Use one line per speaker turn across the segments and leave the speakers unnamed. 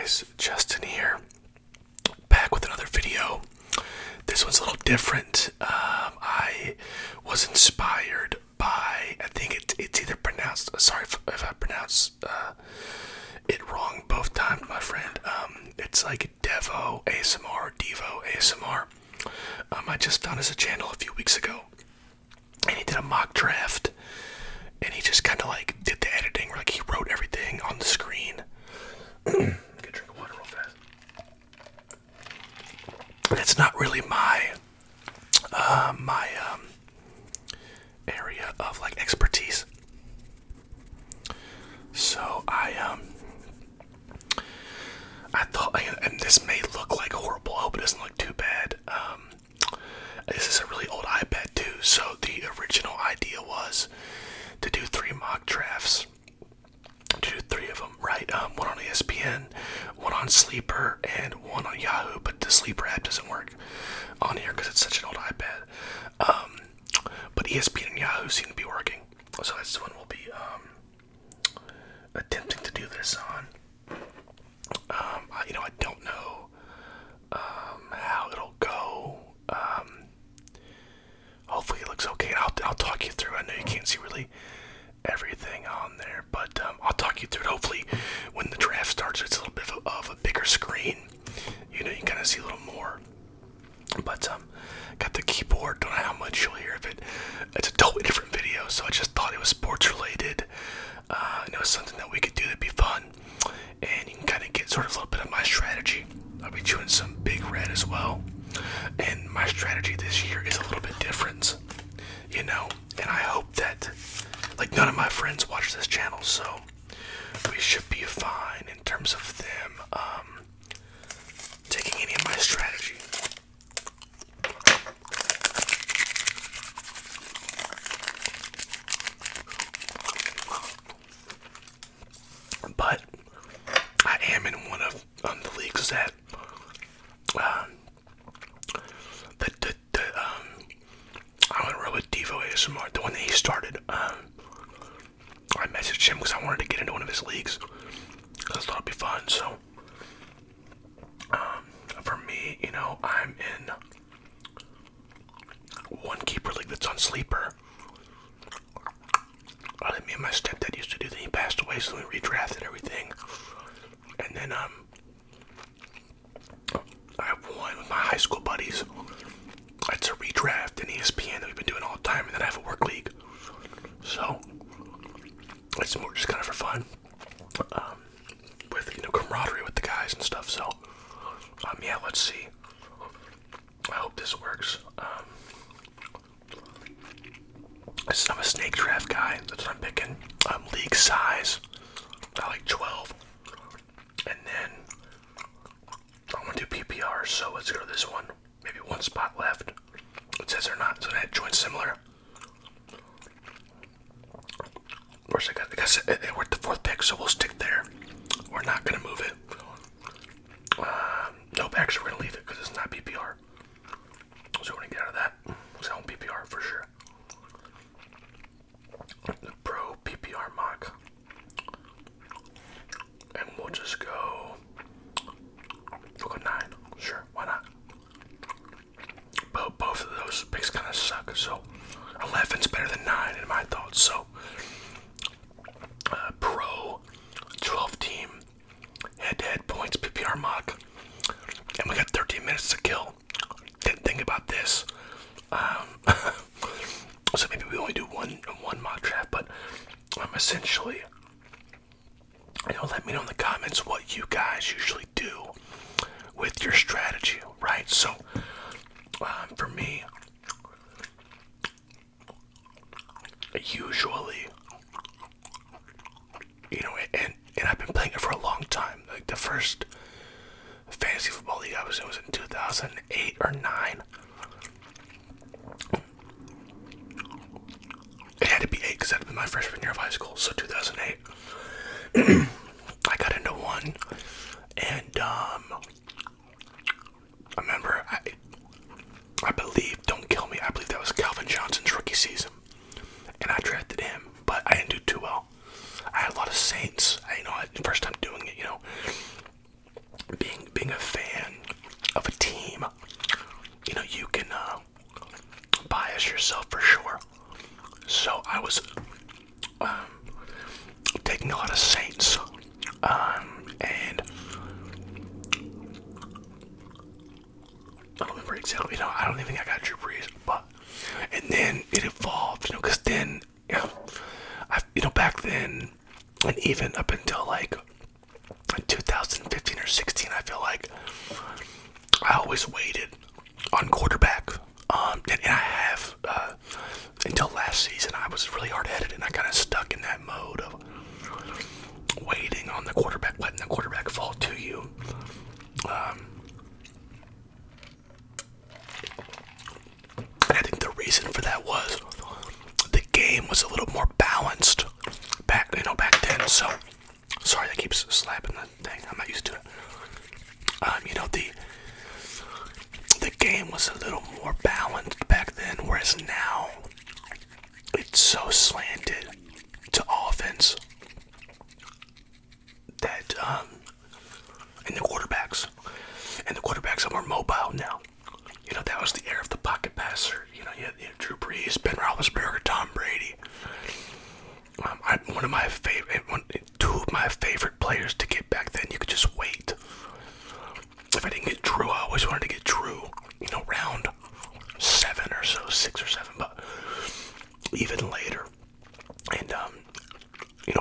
guys, Justin here, back with another video. This one's a little different. I was inspired by, I think it's either pronounced, sorry if I pronounce it wrong both times, my friend. It's like Devo ASMR, Devo ASMR. I just found his channel a few weeks ago, and he did a mock draft, and he just kind of like did the editing, like he wrote everything on the screen. Get a drink of water real fast. It's not really my area of like expertise. So I thought, and this may look like horrible. I hope it doesn't look too bad. This is a really old iPad too. So the original idea was to do 3 mock drafts. To do 3 of them, right? One on ESPN, one on Sleeper, and one on Yahoo. But the Sleeper app doesn't work on here because it's such an old iPad. But ESPN and Yahoo seem to be working, so that's the one we'll be attempting to do this on. I don't know how it'll go. Hopefully it looks okay. I'll talk you through. I know you can't see really everything on there, but I'll talk you through it. Hopefully when the draft starts, it's a little bit of a bigger screen. You kind of see a little more. But got the keyboard. Don't know how much you'll hear of it. It's a totally different video, so I just thought it was sports related, and it was something that we could do that'd be fun, and you can kind of get sort of a little bit of my strategy. I'll be chewing some Big Red as well, and my strategy this year is a little bit different, and I hope that, like, none of my friends watch this channel, so we should be fine in terms of them taking any of my strategy. But I am in one of the leagues that I went row with Devo ASMR, the one that he started. I messaged him because I wanted to get into one of his leagues because I thought it'd be fun. So for me, I'm in one keeper league that's on Sleeper. That me and my stepdad used to do. Then he passed away, so we redrafted everything. And then I have one with my high school buddies. It's a redraft in ESPN that we've been doing all the time. And then I have a work league. So it's more just kind of for fun, with camaraderie with the guys and stuff. So yeah, let's see. I hope this works. I'm a snake draft guy. That's what I'm picking. League size, I like 12. And then I want to do PPR, so let's go to this one. Maybe one spot left. It says they're not, so that joins similar. Of course, I guess we're at the 4th pick, so we'll stick there. We're not going to move it. Nope, actually, we're going to leave it because it's not PPR. So we're going to get out of that. Because I want PPR for sure. The Pro PPR mock. And we'll just go. We'll go 9. Sure, why not? Both of those picks kind of suck, so 11's better than 9 in my thoughts. So, Pro 12 team head-to-head points PPR mock. And we got 13 minutes to kill. Didn't think about this. So maybe we only do one mock draft, but essentially, let me know in the comments what you guys usually do with your strategy, right? So, for me, usually, and I've been playing it for a long time. Like the first fantasy football league I was in was in 2008 or 9. It had to be 8 because that had been my freshman year of high school, so 2008. I got into one, and I remember, I believe, don't kill me, I believe that was Calvin Johnson's rookie season, and I drafted him, but I didn't do too well. I had a lot of Saints. First time doing it, a lot of Saints, and I don't remember exactly. I don't even think I got Drew Brees, but and then it evolved, because then, back then, and even up until like 2015 or 16, I feel like I always waited on quarterback, and I have until last season. I was really hard-headed, and I kind of stuck in that mode of waiting on the quarterback, letting the quarterback fall to you. And I think the reason for that was the game was a little more balanced back then. So, sorry, that keeps slapping the thing. I'm not used to it. The game was a little more balanced back then, whereas now it's so slanted to offense that and the quarterbacks are more mobile now. That was the era of the pocket passer. You had Drew Brees, Ben Roethlisberger, Tom Brady. Two of my favorite players to get back then. You could just wait. If I didn't get Drew, I always wanted to get Drew. Round 7 or so, 6 or 7, but even later. And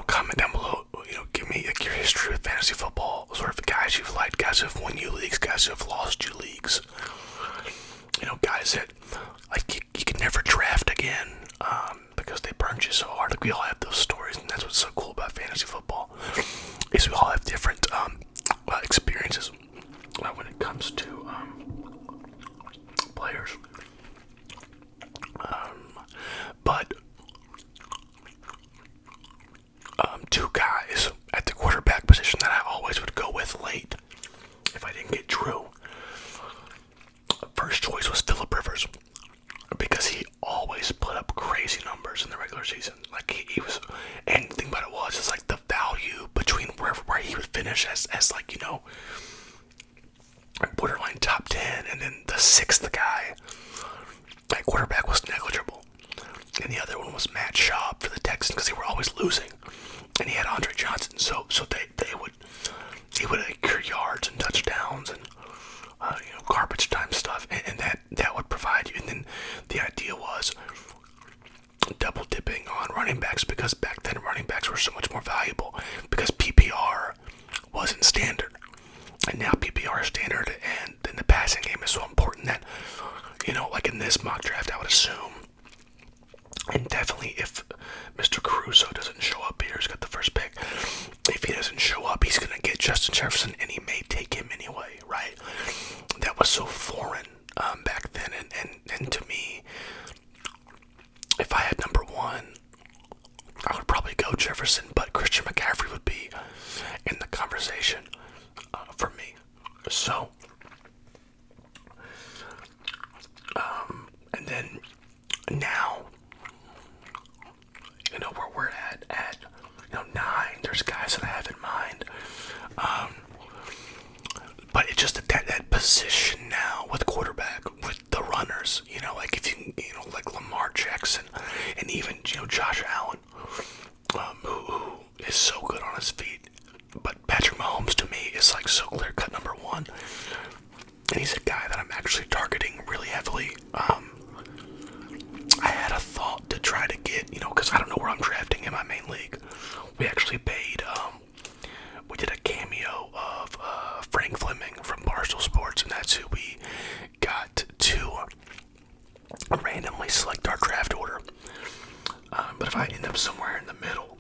comment down below. Give me your history with fantasy football. Sort of guys you've liked, guys who have won you leagues, guys who have lost you leagues. Guys that you can never draft again because they burned you so hard. We all have those stories, and that's what's so cool about fantasy football is we all have different experiences when it comes to players. But two guys at the quarterback position that I always would go with late if I didn't get Drew. First choice was Phillip Rivers, because he always put up crazy numbers in the regular season. Like he was, and the thing about it was, it's like the value between where he would finish as borderline top 10, and then the 6th guy at quarterback was negligible. And the other one was Matt Schaub for the Texans, because they were always losing, and he had Andre Johnson. So he would accrue yards and touchdowns and garbage time stuff, and that would provide you. And then the idea was double dipping on running backs, because back then running backs were so much more valuable because PPR wasn't standard, and now PPR is standard, and then the passing game is so important that like in this mock draft, I would assume, and definitely if Mr. Caruso doesn't show up here, he's got the first pick. If he doesn't show up, he's gonna get Justin Jefferson, and he may take him anyway, right? That was so foreign back then, and to me, if I had number 1, I would probably go Jefferson, but Christian McCaffrey would be in the conversation for me. So, and then now, where we're at 9, there's guys that I have in mind. But it's just that position now with quarterback, with the runners, like if you like Lamar Jackson, and even, Josh Allen, who is so good on his feet. But Patrick Mahomes, to me, is like so clear-cut number 1. And he's a guy that I'm actually targeting really heavily. I had a thought to try to get, because I don't know where I'm drafting in my main league. We actually paid, we did a cameo of Frank Fleming from Barstool Sports, and that's who we got to randomly select our draft order. But if I end up somewhere in the middle,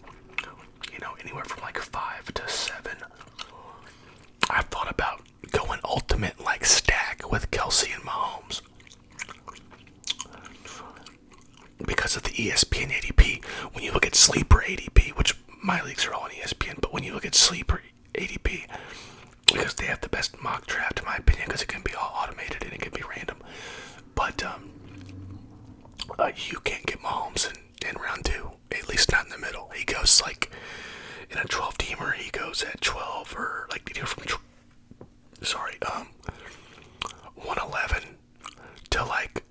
anywhere from like 5 to 7, I thought about going ultimate like stack with Kelsey and Mahomes. Because of the ESPN ADP, when you look at sleeper ADP, which my leagues are all on ESPN, but when you look at sleeper ADP, because they have the best mock draft in my opinion, because it can be all automated and it can be random, but you can't get Mahomes in round 2, at least not in the middle. He goes like in a 12-teamer, he goes at 12, or like from 111 to like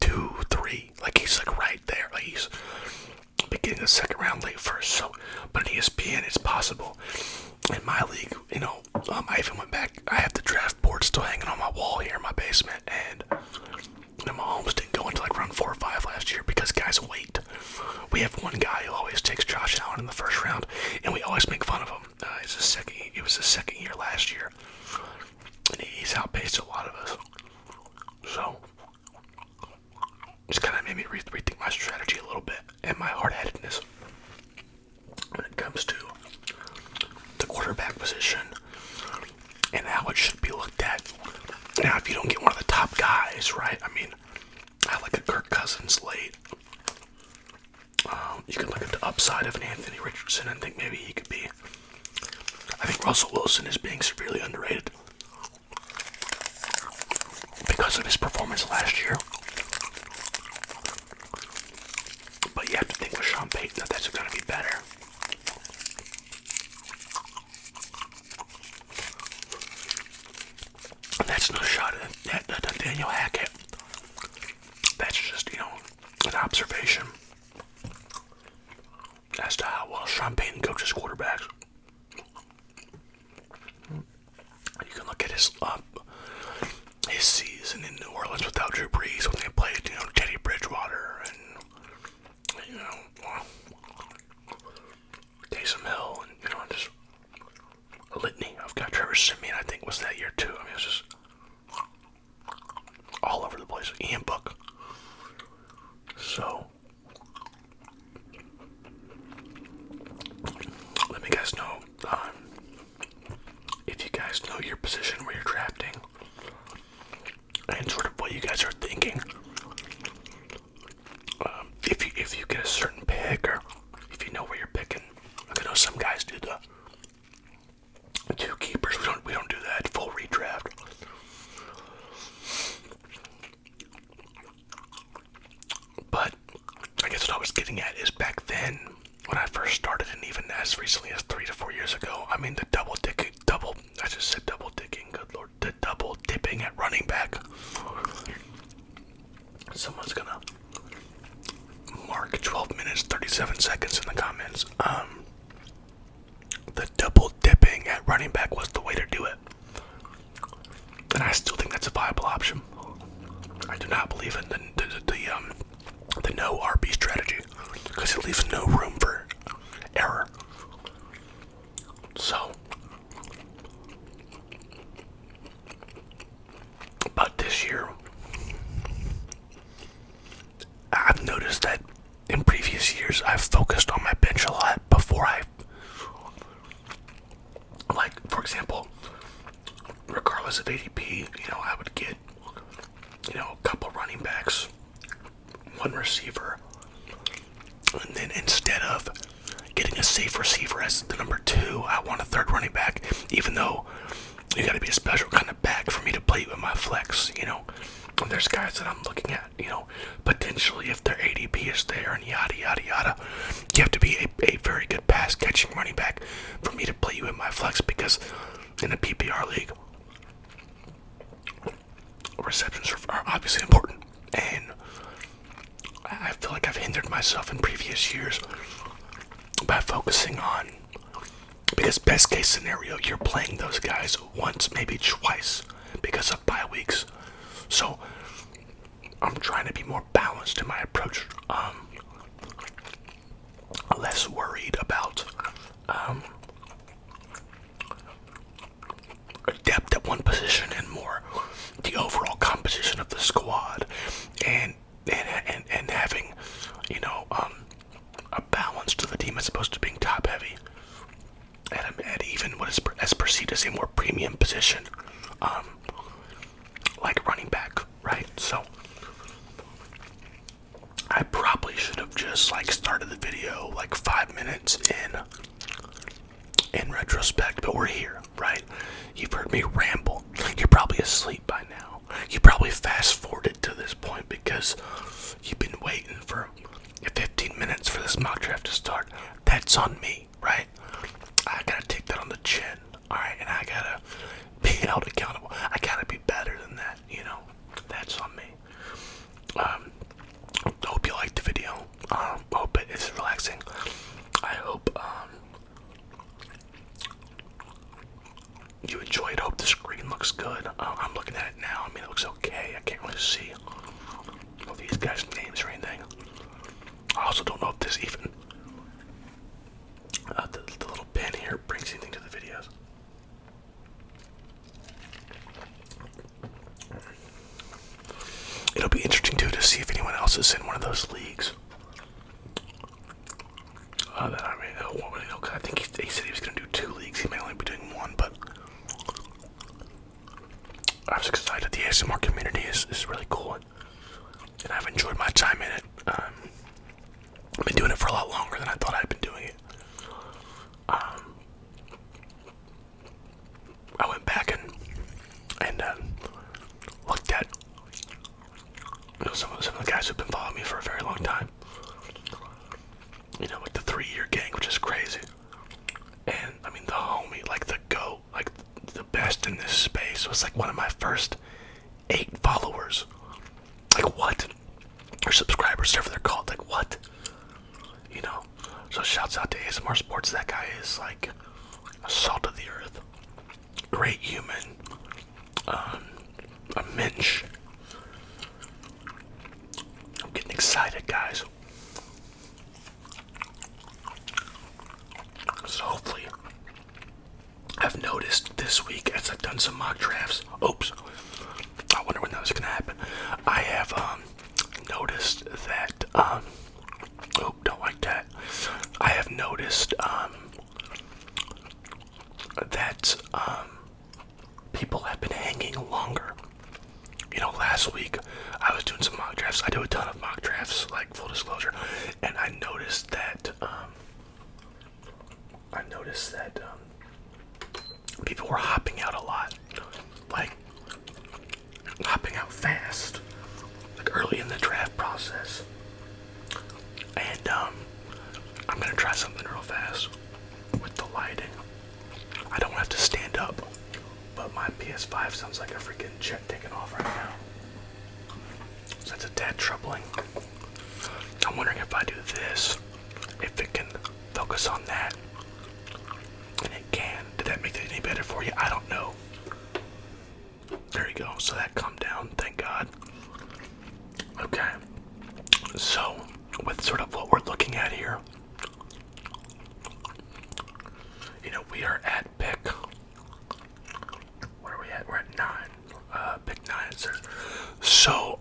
2-3, like he's like right there, like he's beginning the second round, late first. So, but in ESPN, possible. In my league, I even went back. I have the draft board still hanging on my wall here in my basement, and Mahomes didn't go into like round 4 or 5 last year because guys wait. We have one guy who always takes Josh Allen in the first round, and we always make fun of him. It was his second year last year, and he's outpaced a lot of us. So, just kind of made me rethink my strategy a little bit and my hard-headedness when it comes to the quarterback position and how it should be looked at. Now, if you don't get one of the top guys, right? I mean, I like a Kirk Cousins late. You can look at the upside of an Anthony Richardson and think maybe he could be. I think Russell Wilson is being severely underrated because of his performance last year. But you have to think with Sean Payton that that's going to be better. And that's no shot at Nathaniel Hackett. That's just, an observation as to how well Sean Payton coaches quarterbacks. You can look at his season in New Orleans without Drew Brees when they played, Teddy Bridgewater and, Taysom Hill and, just a litany. I've got Trevor Siemian, I think, was that year too. I mean, it was just all over the place. Ian Book. So, let me guys know if you guys know your position where you're drafting and sort of what you guys are thinking. If you get a certain pick, or if you know where you're picking. I know some guys do the 2 keepers. We don't do that full redraft. But I guess what I was getting at is back then when I first started, and even as recently as 3 to 4 years ago, I mean the double dipping, good lord, the double dipping at running back. Someone's gonna mark 12 minutes, 37 seconds in the comments. The double dipping at running back was the way to do it. And I still think that's a viable option. I do not believe in the no RB strategy because it leaves no room for error. So, but this year, I've noticed that in previous years, I've focused on my bench a lot before for example, regardless of ADP, I would get, a couple running backs, 1 receiver, and then instead of getting a safe receiver as the number 2, I want a 3rd running back, even though you gotta be a special kind of back for me to play with my flex, And there's guys that I'm looking at, potentially if their ADP is there and yada, yada, yada. You have to be a very good pass catching running back for me to play you in my flex, because in a PPR league, receptions are obviously important. And I feel like I've hindered myself in previous years by focusing on, because best case scenario, you're playing those guys once, maybe twice, because of bye weeks. So I'm trying to be more balanced in my approach, less worried about depth at one position and more the overall composition of the squad, and having a balance to the team as opposed to being top heavy at even what is as perceived as a more premium position, like running back, right? So I probably should have just started the video 5 minutes in retrospect, but we're here, right? You've heard me ramble. You're probably asleep by now. You probably fast forwarded to this point because you've been waiting for 15 minutes for this mock draft to start. That's on me, right? I gotta take that on the chin, alright? And I gotta be held accountable. I gotta be better than that, That's on me. I hope you liked the video. Hope it is relaxing. I hope you enjoy it. Hope the screen looks good. I'm looking at it now. I mean, it looks okay. I can't really see all these guys' names or anything. I also don't know if this even the little pin here brings anything to the videos. It'll be interesting too to see if anyone else is in one of those leagues. I think he said he was going to do 2 leagues. He may only be doing 1, but I was excited. The ASMR community is really cool, and I've enjoyed my time in it. I've been doing it for a lot longer than I thought I'd been doing it. I went back and looked at some of the guys who've been following me for a very long time. Like the 3-year gang, which is crazy. And I mean, the homie, like the GOAT, like the best in this space, was like one of my first 8 followers. Like what? Or subscribers, whatever they're called. Like what? So shouts out to ASMR Sports. That guy is like a salt of the earth. Great human. A mensch. I'm getting excited, guys. So hopefully, I've noticed this week as I've done some mock drafts. Oops. I wonder when that was going to happen. I have noticed that. Oh, don't like that. I have noticed that people have been hanging longer. Last week I was doing some mock drafts. I do a ton of mock drafts, like full disclosure, and I noticed that people were hopping out a lot, like hopping out fast, like early in the draft process. And I'm gonna try something real fast with the lighting. I don't have to stand up, but my PS5 sounds like a freaking jet taking off right now. So that's a tad troubling. I'm wondering if I do this, if it can focus on that. And it can. Did that make it any better for you? I don't know. There you go. So that calmed down, thank God. Okay. So, with sort of what we're looking at here, we are at pick. What are we at? We're at 9. Pick 9, it says. So,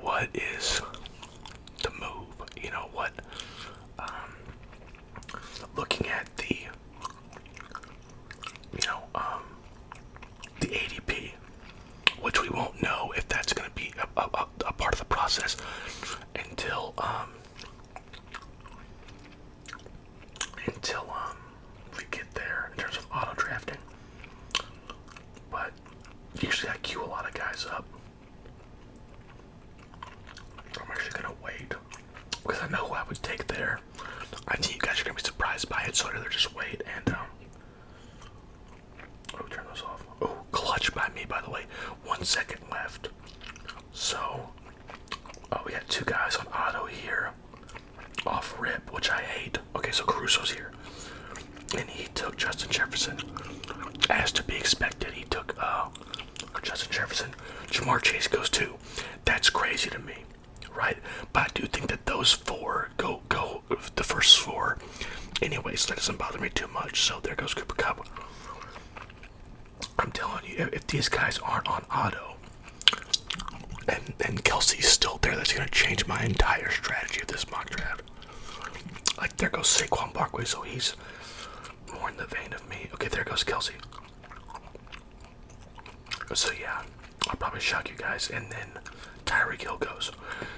what is the move? Looking at the ADP, which we won't know if that's going to be a part of the process until we get there in terms of auto drafting. But usually I queue a lot of guys up. I'm actually going to wait because I know who I would take there. I think you guys are going to be surprised by it, so I'd rather just wait and turn those off. Oh, clutch by me, by the way. 1 second left. So, we got 2 guys on auto here. Off rip, which I hate. Okay, so Caruso's here. And he took Justin Jefferson. As to be expected, he took Justin Jefferson. Jamar Chase goes 2. That's crazy to me, right? But I do think that those 4 go the first 4 anyway, so that doesn't bother me too much. So there goes Cooper Kupp. I'm telling you, if these guys aren't on auto and Kelsey's still there, that's going to change my entire strategy of this mock draft. Like, there goes Saquon Barkley, so he's more in the vein of me. Okay, there goes Kelsey. So yeah, I'll probably shock you guys. And then Tyreek Hill goes.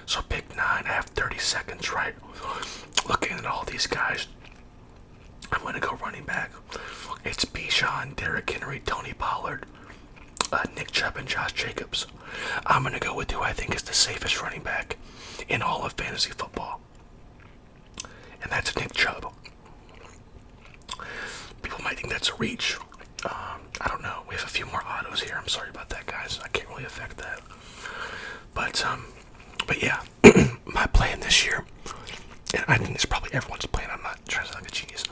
So pick 9, I have 30 seconds, right? Looking at all these guys, I'm going to go running back. It's Bijan, Derrick Henry, Tony Pollard, Nick Chubb, and Josh Jacobs. I'm going to go with who I think is the safest running back in all of fantasy football. And that's Nick Chubb. People might think that's a reach. I don't know. We have a few more autos here. I'm sorry about that, guys. I can't really affect that. But yeah, my plan this year, and I think it's probably everyone's plan, I'm not trying to sound like a genius,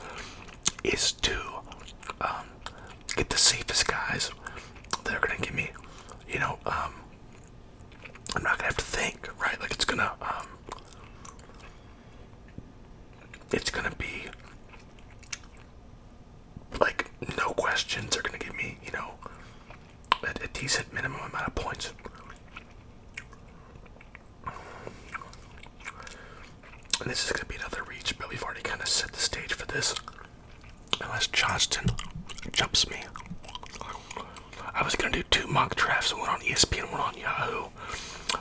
is to questions are going to give me, a decent minimum amount of points. And this is going to be another reach, but we've already kind of set the stage for this. Unless Johnston jumps me. I was going to do 2 mock drafts, one on ESPN, one on Yahoo.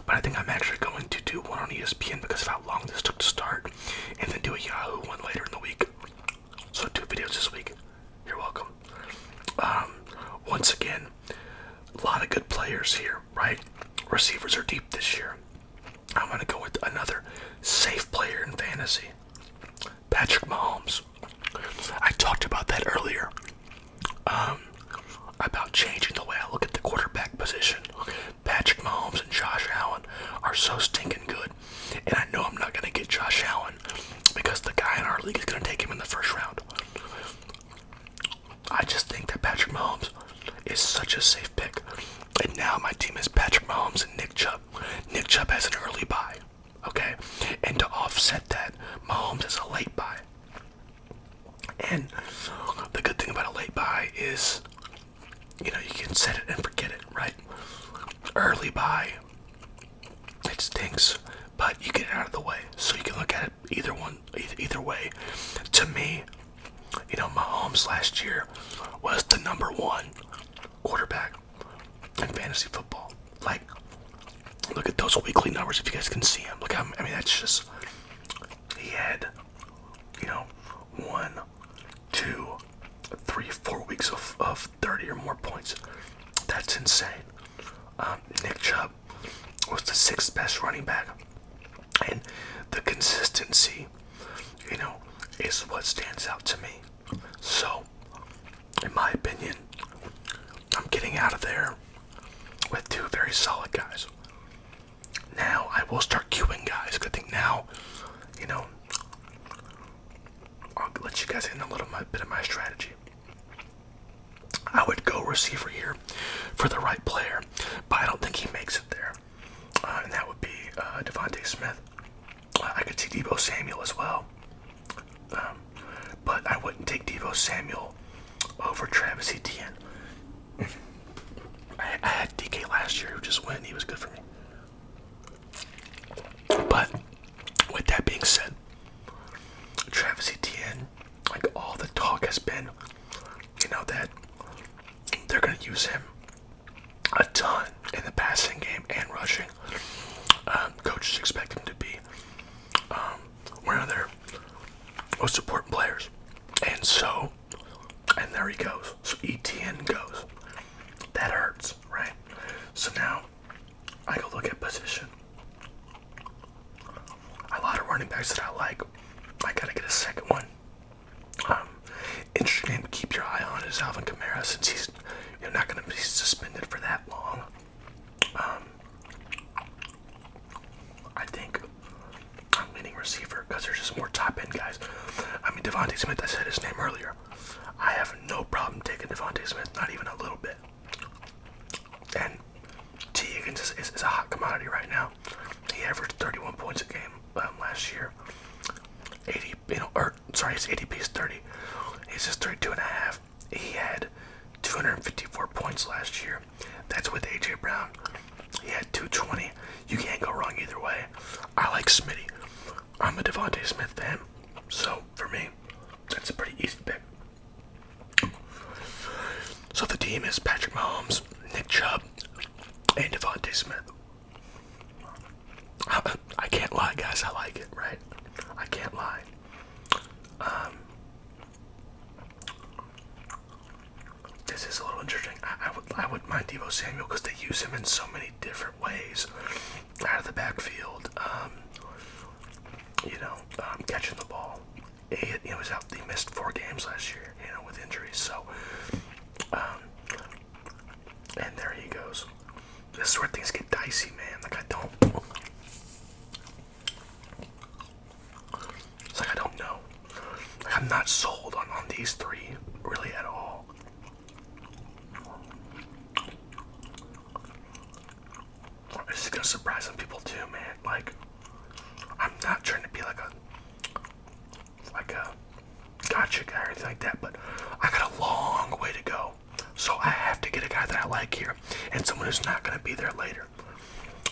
But I think I'm actually going to do one on ESPN because of how long this took to start. And then do a Yahoo one later in the week. So 2 videos this week. You're welcome. Once again, a lot of good players here, right? Receivers are deep this year. I'm going to go with another safe player in fantasy. Patrick Mahomes. I talked about that earlier. About changing the way I look at the quarterback position. Patrick Mahomes and Josh Allen are so stinking good. And I know I'm not going to get Josh Allen because the guy in our league is going to take him in the first round. I just think that Patrick Mahomes is such a safe pick. And now my team is Patrick Mahomes and Nick Chubb. Nick Chubb has an early bye. Okay? And to offset that, Mahomes has a late bye. And the good thing about a late bye is, you can set it and forget it, right? Early bye, it stinks, but you get it out of the way. So you can look at it either way. To me, Mahomes last year was the number 1 quarterback in fantasy football. Like, look at those weekly numbers if you guys can see them. Look how, that's just, he had, 1, 2, 3, 4 weeks of 30 or more points. That's insane. Nick Chubb was the 6th best running back. And the consistency, is what stands out to me. So, in my opinion, I'm getting out of there with 2 very solid guys. Now, I will start queuing guys. I think now, I'll let you guys in a little bit of my strategy. I would go receiver here for the right player, but I don't think he makes it there. And that would be Devontae Smith. I could see Deebo Samuel as well. But I wouldn't take Deebo Samuel over Travis Etienne. I had DK last year who just went and he was good for me. But with that being said, Travis Etienne, like all the talk has been, that they're going to use him a ton in the passing game and rushing. Coaches expect him to be one of their most important players. And there he goes. So Etienne goes. That hurts, right? So now I go look at position. A lot of running backs that I like. I gotta get a second one. Interesting name to keep your eye on is Alvin Kamara, since he's not gonna be suspended for that long. I think I'm leaning receiver because there's just more top end guys. Devontae Smith, I said his name earlier. I have no problem taking Devontae Smith, not even a little bit. And T. Higgins is a hot commodity right now. He averaged 31 points a game last year. His ADP is 30. He's just 32.5. He had 254 points last year. That's with AJ Brown. He had 220. You can't go wrong either way. I like Smitty. I'm a Devontae Smith fan. So for me, that's a pretty easy pick. So the team is Patrick Mahomes, Nick Chubb, and Devontae Smith. I can't lie, guys. I like it, right? I can't lie. This is a little interesting. I would mind Deebo Samuel because they use him in so many different ways. Out of the backfield, catching the ball. He was out. He missed 4 games last year, with injuries. So, and there he goes. This is where things get dicey, man. I don't know. I'm not sold on these 3 really at all. This is gonna surprise some people too, man. I'm not trying to be like a gotcha guy or anything like that, but I got a long way to go So I have to get a guy that I like here and someone who's not going to be there later.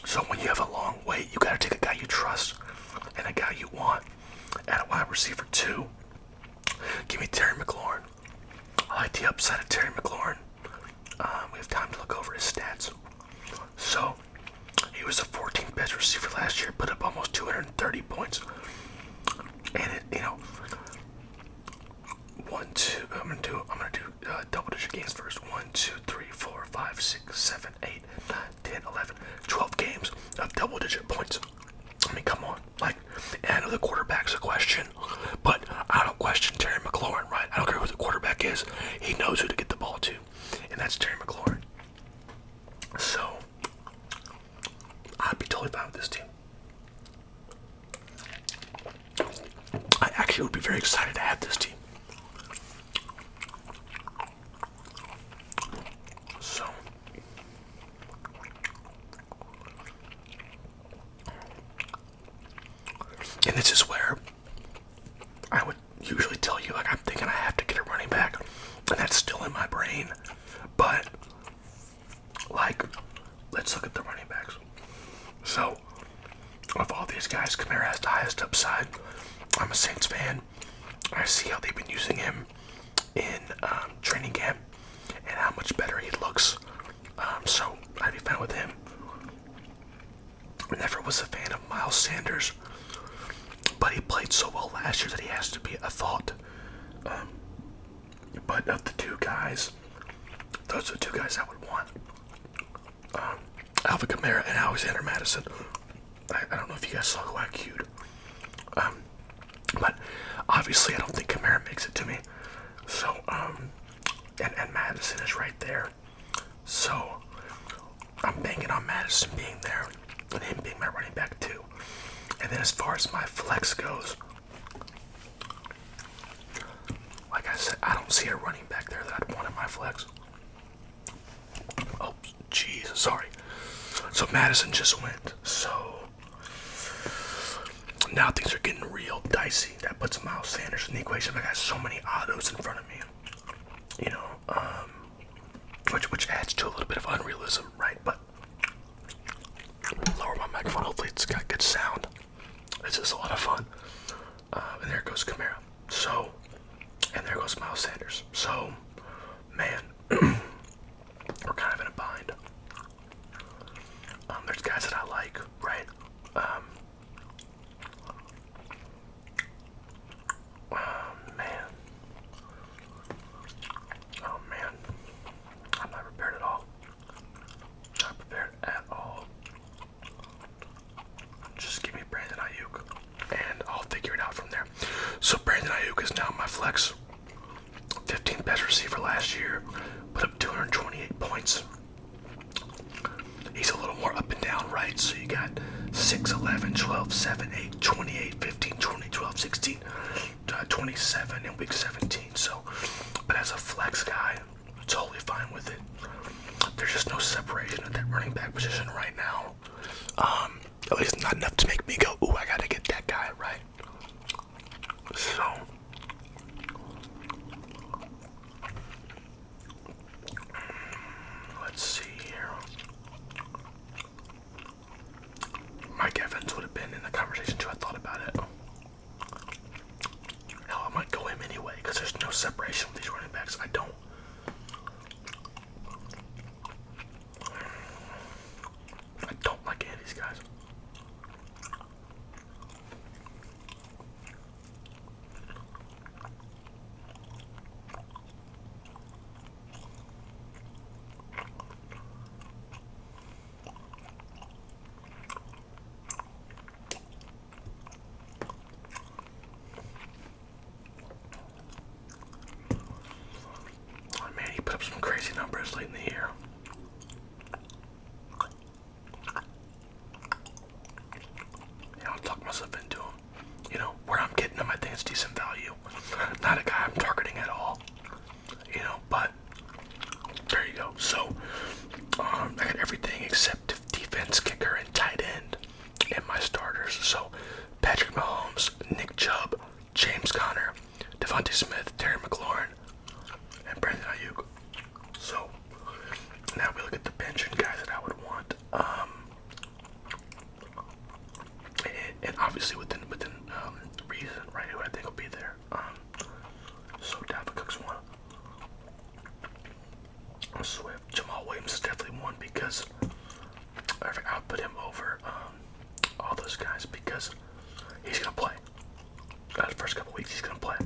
So when you have a long wait, you got to take a guy you trust and a guy you want. At a wide receiver 2, give me Terry McLaurin. I like the upside of Terry McLaurin. We have time to look over his stats. So he was the 14th best receiver last year, put up almost 230 points. And I'm gonna do double digit games first. 1, 2, 3, 4, 5, 6, 7, 8, 9, 10, 11, 12 games of double digit points. I mean, come on. Like, and I know the quarterback's a question, but I don't question Terry McLaurin, right? I don't care who the quarterback is. He knows who to get the ball to, and that's Terry McLaurin. So I'd be totally fine with this team. I actually would be very excited to have this team. So, and this is where I would usually tell you, like, I'm thinking I have to get a running back, and that's still in my brain. But, like, let's look at the running backs. So, of all these guys, Kamara has the highest upside. I'm a Saints fan. I see how they've been using him in training camp and how much better he looks. So I'd be fine with him. I never was a fan of Miles Sanders, but he played so well last year that he has to be a thought. But of the two guys, those are the two guys I would want. Alvin Kamara and Alexander Madison. I don't know if you guys saw who I queued. But obviously I don't think Kamara makes it to me. So, and Madison is right there. So, I'm banking on Madison being there and him being my running back too. And then as far as my flex goes, like I said, I don't see a running back there that I'd want in my flex. Oh, jeez, sorry. So Madison just went. So now things are getting real dicey. That puts Miles Sanders in the equation. I got so many autos in front of me, which adds to a little bit of unrealism, right? But lower my microphone. Hopefully it's got good sound. It's just a lot of fun. And there goes Kamara. So, and there goes Miles Sanders. So, man, we're kind of in a bind. There's guys that I like, right? Man. I'm not prepared at all. Not prepared at all. Just give me Brandon Ayuk, and I'll figure it out from there. So Brandon Ayuk is now my flex. 15th best receiver last year, put up 228 points. He's a little more up and down, right? So you got 6, 11, 12, 7, 8, 28, 15, 20, 12, 16, 27 in week 17. So, but as a flex guy, totally fine with it. There's just no separation at that running back position right now. At least not enough to make me go, ooh, I gotta get that guy, right? So, let's see here. Mike Evans would have been in the conversation too. I thought about it. Hell, I might go him anyway because there's no separation with these running backs. I don't like any of these guys. Oh man, he put up some crazy numbers late in the year. I'll talk myself into him. Where I'm getting him, I think it's decent value. Not a guy I'm targeting at all. But there you go. So, I got everything except defense, kicker, and tight end in my starters. So, Patrick Mahomes, Nick Chubb, James Conner, Devontae Smith, Terry McLaurin, and Brandon Ayuk. So, look at the bench and guys that I would want. And obviously within reason, right? Who I think will be there. So Dalvin Cook's one. Swift, Jamal Williams is definitely one because I'll put him over all those guys because he's gonna play. The first couple weeks he's gonna play.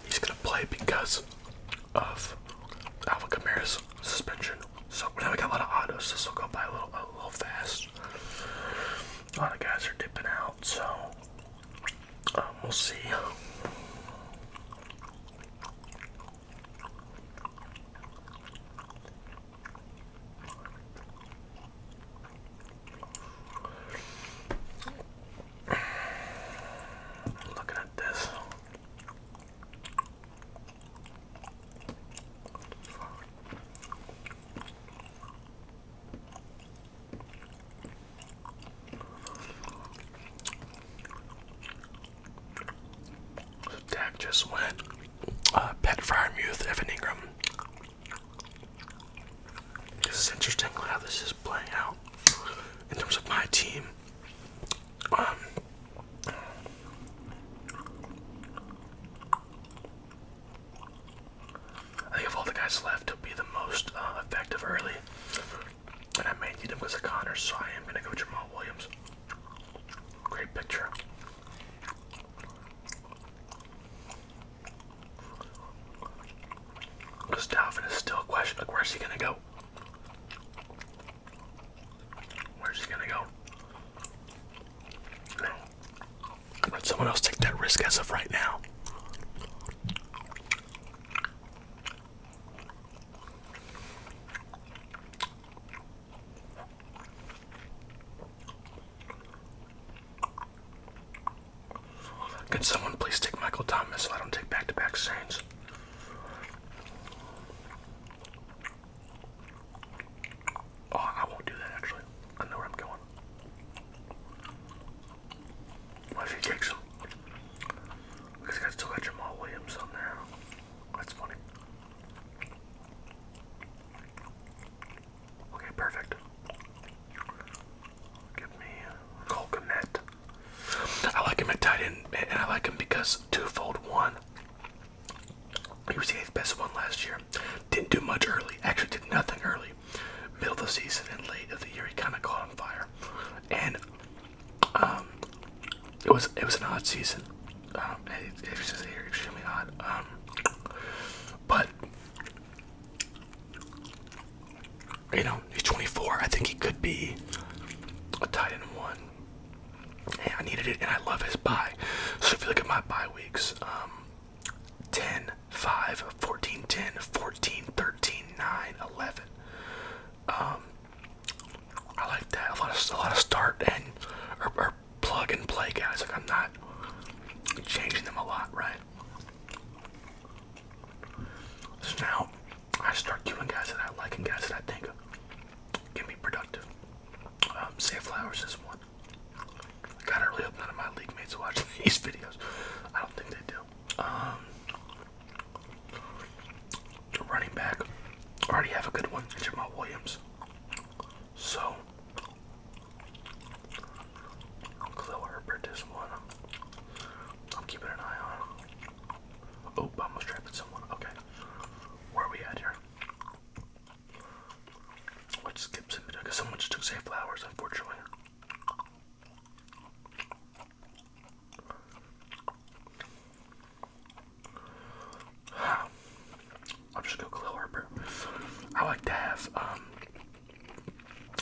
He's gonna play because of Alvin Kamara's suspension. So now we got a lot of autos. This will go by a little fast. A lot of guys are dipping out, so we'll see. Looking at this. Dak just went. Pat Fryermuth, Evan Ingram. This is interesting how this is playing out in terms of my team. I think of all the guys left, he'll be the most effective early. And I may need him because of Connor, so I am going to go Jamal Williams. Great picture. Because Dalvin is still a question. Like, where's he going to go? Where's he going to go? No. Let someone else take that risk as of right now. Can someone please take Michael Thomas so I don't take back-to-back Saints? Oh, I won't do that actually. I know where I'm going. What if he takes him? Because I still got Jamal Williams on there. That's funny. Okay, perfect. Give me Cole Kmet. I like him at tight end, and I like him because twofold. One, he was the 8th best one last year. Didn't do much early. Actually did nothing early. Middle of the season and late of the year, he kind of caught on fire. And it was an odd season. It was just extremely odd. But you know, he's 24. I think he could be a tight end one. And I needed it, and I love his bye. So if you look at my bye weeks, 10, 5, 14, 10, 14, 13, 9, 11. I like that. A lot of start and or plug and play guys. Like, I'm not changing them a lot, right? So now I start doing guys that I like and guys that I think can be productive. Say Flowers is one. God, I really hope none of my league mates watch these videos. I don't think they do. Running back. Already have a good one, Jamal Williams. So, Khalil Herbert is one. I'm keeping an eye on. Oh, I almost drafted someone. Okay. Where are we at here? Let's skip some because someone just took Say Flowers, unfortunately. I'll just go Khalil Herbert. I like to have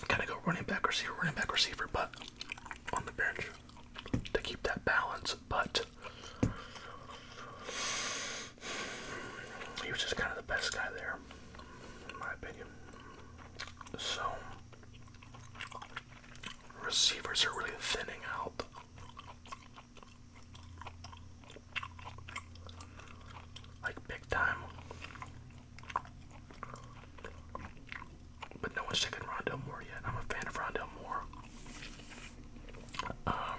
kind of go running back receiver, but on the bench to keep that balance. But he was just kind of the best guy there, in my opinion. So receivers are really thinning out. Like big time. But no one's taken Rondell Moore yet. I'm a fan of Rondell Moore. I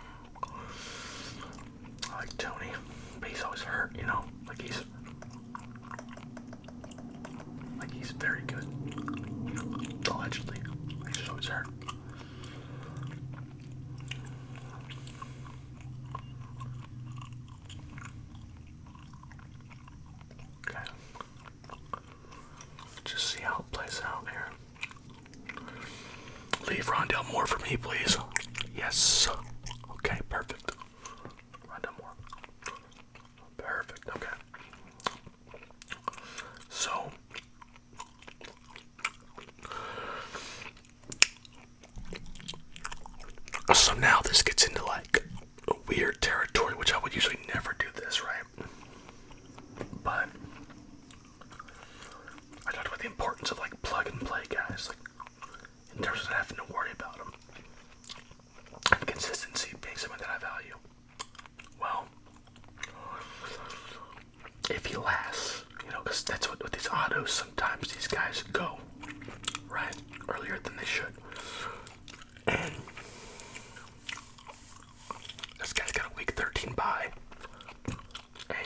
like Tony, but he's always hurt, you know? Like he's very good. more for me, please. Yes. Okay, perfect. Rondell Moore. Perfect, okay. So now this gets into like a weird territory, which I would usually never do this, right? But I talked about the importance of like plug and play guys, like in terms of having to worry about them. And consistency being something that I value. Well, if he lasts, because that's what with these autos, sometimes these guys go, right, earlier than they should. And this guy's got a week 13 bye. And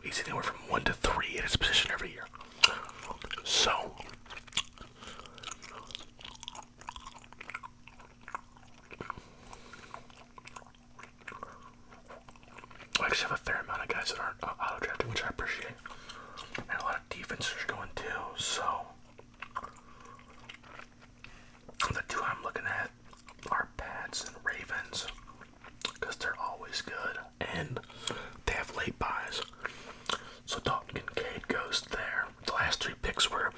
he's anywhere from 1 to 3 in his position every year. So I actually have a fair amount of guys that aren't auto drafting, which I appreciate. And a lot of defenses are going too, so the two I'm looking at are Pats and Ravens, because they're always good, and they have late buys. So Dalton Kincaid goes there. The last 3 picks were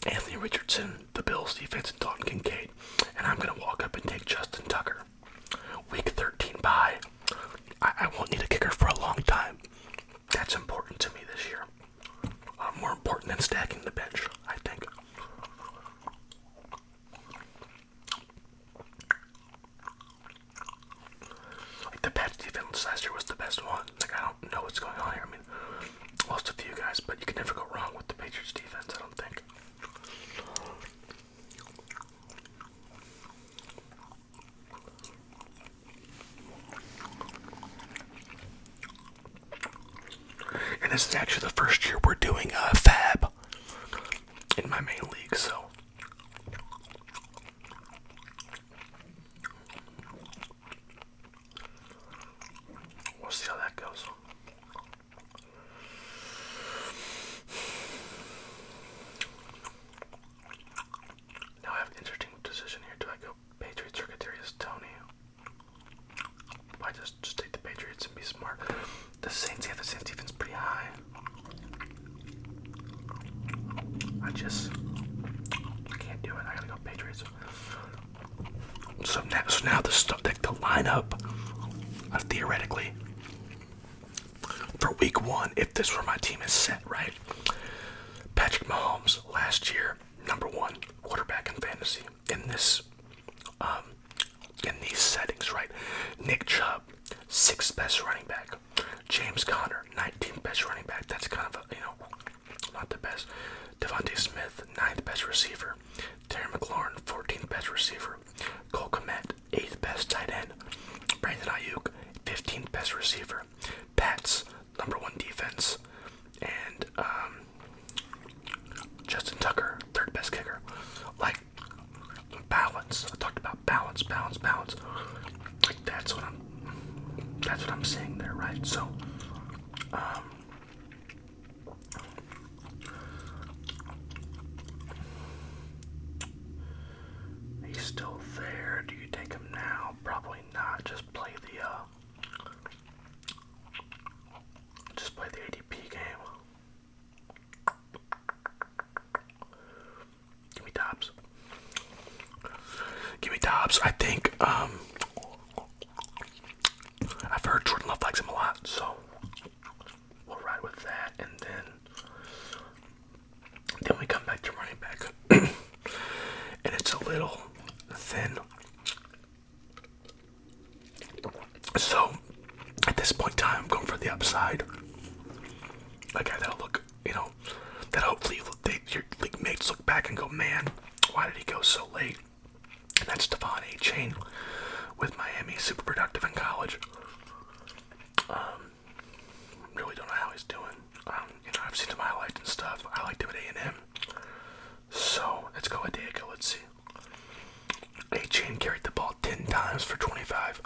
Anthony Richardson, the Bills defense, and Dalton Kincaid. And I'm going to walk up and take Justin Tucker. Week 13 bye. I won't need a kicker for a long time. That's important to me this year. More important than stacking the bench, I think. Like the Pats defense last year was the best one. Like, I don't know what's going on here. I mean, lost a few guys, but you can never go wrong with the Patriots defense, I don't think. And this is actually the first year we're doing fab in my main league, so we'll see how that goes. Now I have an interesting decision here. Do I go Patriots or Kadarius Toney? I just take the Patriots and be smart. The Saints defense pretty high. I can't do it. I gotta go Patriots. So now the lineup, theoretically, for week 1, if this were my team, is set, right? Patrick Mahomes, last year, #1 quarterback in fantasy in this, in these settings, right? Nick Chubb, 6th best running back. James Conner, 19th best running back. That's kind of not the best. Devontae Smith, 9th best receiver. Terry McLaurin, 14th best receiver. Cole Kmet, 8th best tight end. Brandon Ayuk, 15th best receiver. Pats, #1 defense. And Justin Tucker, 3rd best kicker. Like, balance. I talked about balance. Like, that's what I'm seeing there, right? So he's still there. Do you take him now? Probably not. Just play the ADP game. Give me Dobbs. I think I've heard Jordan Love likes him a lot, so we'll ride with that, and then we come back to running back. And it's a little thin. So at this point in time, I'm going for the upside. A guy that'll look, that hopefully your league mates look back and go, man, why did he go so late? And that's Devon A-Chain with Miami, super productive in college. Really don't know how he's doing. I've seen him highlights and stuff. I liked him at A&M. So let's go with Diego. Let's see. A-Chain carried the ball 10 times for 25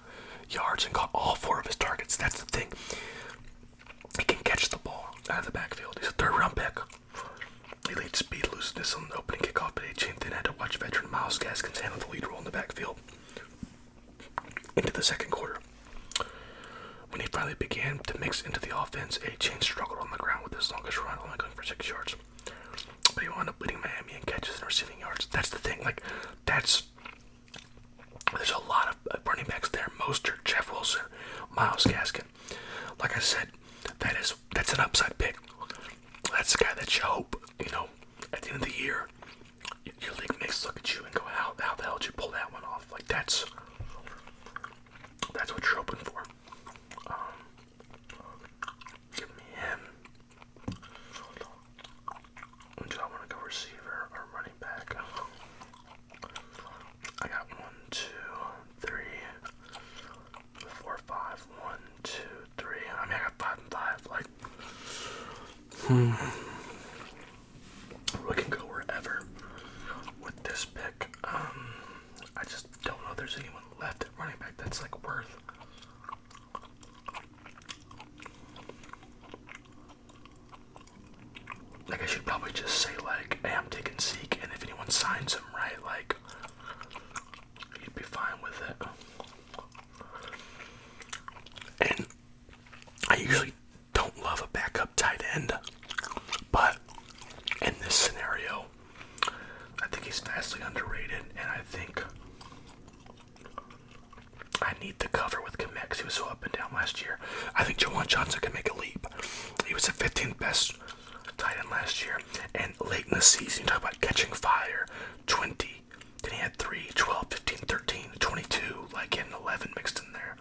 yards and caught all 4 of his targets. That's the thing. He can catch the ball out of the backfield. He's a 3rd-round pick. He leads speed, looseness on the opening kickoff, but A-Chain then had to watch veteran Myles Gaskins handle the lead role in That's an upside pick. That's the guy that you hope, at the end of the year, your league makes look at you and go, how the hell did you pull that one off? Like, that's what you're hoping for. Give me him. Do I want to go receiver or running back? I got 1, 2, 3, 4, 5. 1, 2, 3. I mean, I got 5 and 5. Like, we can go wherever with this pick. I just don't know if there's anyone left at running back that's like worth. Like, I should probably just say, like, hey, I'm taking Zeke, and if anyone signs him, right, like, you'd be fine with it. And I usually don't love a backup tight end, but in this scenario, I think he's vastly underrated, and I think I need the cover with Kmet because he was so up and down last year. I think Juwan Johnson can make a leap. He was the 15th best tight end last year, and late in the season, you talk about catching fire, 20, then he had 3, 12, 15, 13, 22, like in 11 mixed in there.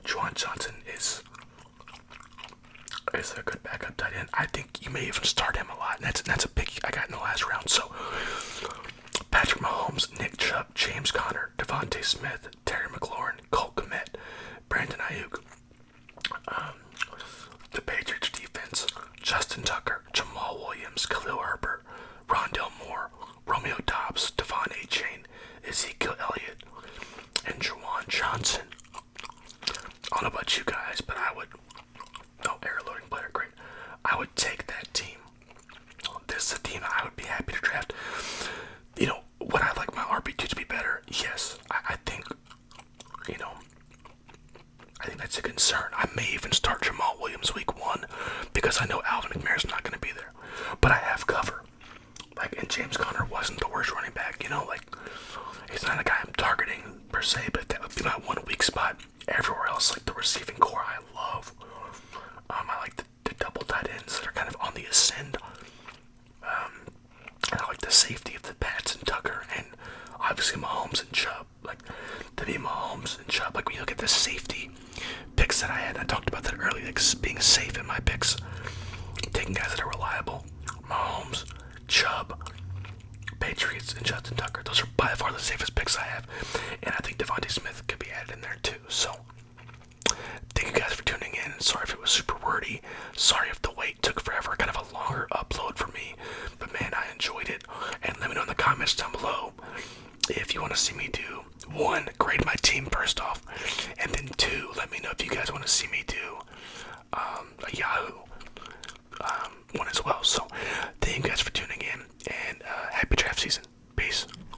Juwan Johnson is a good backup tight end. I think you may even start him a lot, and that's a pick I got in the last round. So Patrick Mahomes, Nick Chubb, James Conner, Devontae Smith, Terry McLaurin, Cole Kmet, Brandon Ayuk, the Patriots defense, Justin Tucker, Jamal Williams, Khalil Herbert, Rondell Moore, Romeo Doubs, Devon Achane, Ezekiel Elliott, and Juwan Johnson. I don't know about you guys, but I would. Oh, air loading player, great. I would take that team. This is a team I would be happy to draft. Would I like my RB2 to be better? Yes. I think, I think that's a concern. I may even start Jamal Williams week 1 because I know Alvin Kamara's not going to be there. But I have cover. Like, and James Conner wasn't the worst running back, he's not a guy I'm targeting per se, but that would be my 1 weak spot. Everywhere else, like the receiving core, I love. I like the double tight ends that are kind of on the ascend. And I like the safety of the Pats and Tucker, and obviously Mahomes and Chubb. Like, to be Mahomes and Chubb, like when you look at the safety picks that I talked about that earlier, like being safe in my picks, taking guys that are reliable. Mahomes, Chubb, Patriots, and Justin Tucker. Those are by far the safest picks I have, and I think Devontae Smith could be added in there too. So, thank you guys for tuning in. Sorry if it was super wordy. Sorry if the wait took forever. Kind of a longer upload for me. But man, I enjoyed it. And let me know in the comments down below if you want to see me do 1, grade my team first off. And then 2,